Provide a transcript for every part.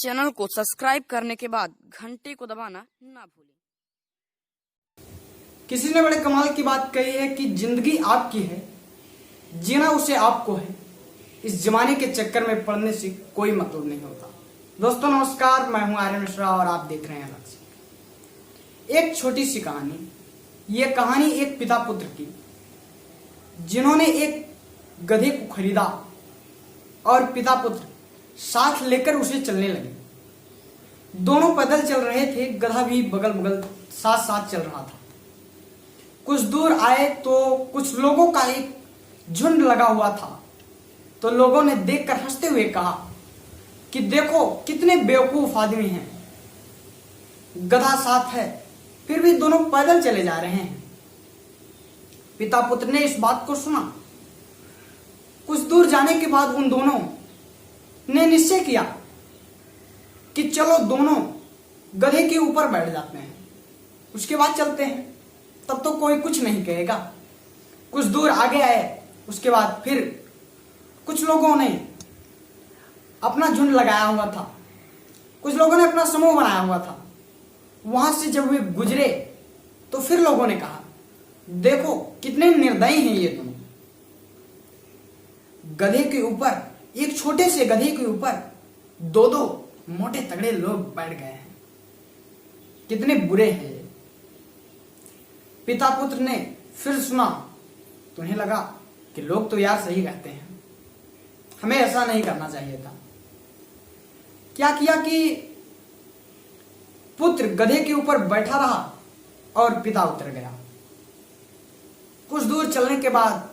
Channel को subscribe करने के बाद घंटे को दबाना ना भूलें। किसी ने बड़े कमाल की बात कही है कि जिंदगी आपकी है, जीना उसे आपको है। इस जमाने के चक्कर में पड़ने से कोई मतलब नहीं होता। दोस्तों नमस्कार, मैं हूं आर्यन मिश्रा और आप देख रहे हैं लक्ष्य। एक छोटी सी कहानी। ये कहानी एक पिता पुत्र की, जिन्होंने एक गधे को खरीदा और पिता पुत्र साथ लेकर उसे चलने लगे। दोनों पैदल चल रहे थे, गधा भी बगल बगल साथ साथ चल रहा था। कुछ दूर आए तो कुछ लोगों का एक झुंड लगा हुआ था। तो लोगों ने देखकर हंसते हुए कहा कि देखो कितने बेवकूफ आदमी हैं, गधा साथ है फिर भी दोनों पैदल चले जा रहे हैं। पिता पुत्र ने इस बात को सुना। कुछ दूर जाने के बाद उन दोनों ने निश्चय किया कि चलो दोनों गधे के ऊपर बैठ जाते हैं, उसके बाद चलते हैं, तब तो कोई कुछ नहीं कहेगा। कुछ दूर आगे आए, उसके बाद फिर कुछ लोगों ने अपना झुंड लगाया हुआ था, कुछ लोगों ने अपना समूह बनाया हुआ था। वहां से जब वे गुजरे तो फिर लोगों ने कहा देखो कितने निर्दयी हैं ये दोनों। गधे के ऊपर, एक छोटे से गधे के ऊपर दो दो मोटे तगड़े लोग बैठ गए हैं, कितने बुरे हैं ये। पिता पुत्र ने फिर सुना तो उन्हें लगा कि लोग तो यार सही कहते हैं, हमें ऐसा नहीं करना चाहिए था। क्या किया कि पुत्र गधे के ऊपर बैठा रहा और पिता उतर गया। कुछ दूर चलने के बाद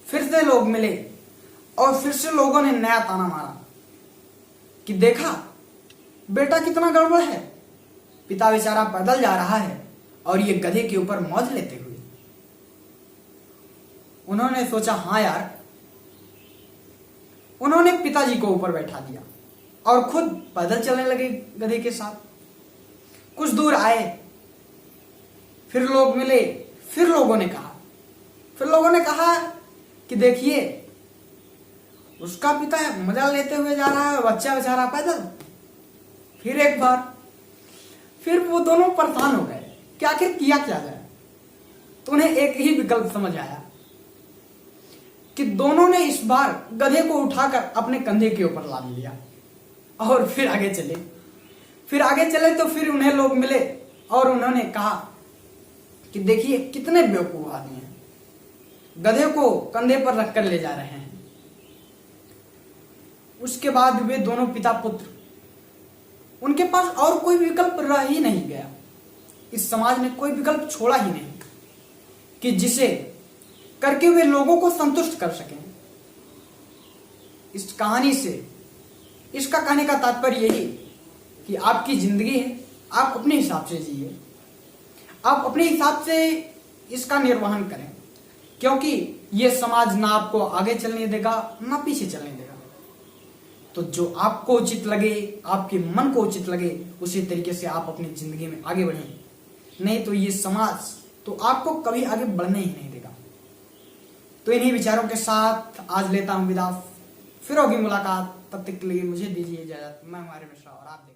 फिर से लोग मिले और फिर से लोगों ने नया ताना मारा कि देखा बेटा कितना गड़बड़ है, पिता बेचारा पैदल जा रहा है और ये गधे के ऊपर मौज लेते हुए। उन्होंने सोचा हाँ यार, उन्होंने पिताजी को ऊपर बैठा दिया और खुद पैदल चलने लगे गधे के साथ। कुछ दूर आए, फिर लोग मिले, फिर लोगों ने कहा कि देखिए उसका पिता मजा लेते हुए जा रहा है, बच्चा बेचारा पैदल। फिर एक बार फिर वो दोनों परेशान हो गए कि आखिर किया क्या जाए। तो उन्हें एक ही विकल्प समझ आया कि दोनों ने इस बार गधे को उठाकर अपने कंधे के ऊपर लाद लिया और फिर आगे चले तो फिर उन्हें लोग मिले और उन्होंने कहा कि देखिए कितने बेवकूफ आदमी हैं, गधे को कंधे पर रखकर ले जा रहे हैं। उसके बाद वे दोनों पिता पुत्र, उनके पास और कोई विकल्प रह ही नहीं गया। इस समाज ने कोई विकल्प छोड़ा ही नहीं कि जिसे करके वे लोगों को संतुष्ट कर सकें। इस कहानी से, इसका कहने का तात्पर्य यही कि आपकी जिंदगी है, आप अपने हिसाब से जिए, आप अपने हिसाब से इसका निर्वहन करें, क्योंकि यह समाज ना आपको आगे चलने देगा ना पीछे चलने देगा। तो जो आपको उचित लगे, आपके मन को उचित लगे, उसी तरीके से आप अपनी जिंदगी में आगे बढ़ें। नहीं तो ये समाज तो आपको कभी आगे बढ़ने ही नहीं देगा। तो इन्हीं विचारों के साथ आज लेता हूं विदा, फिर होगी मुलाकात। तब तक के लिए मुझे दीजिए इजाजत। मैं हूं आर्यन मिश्रा और आप देख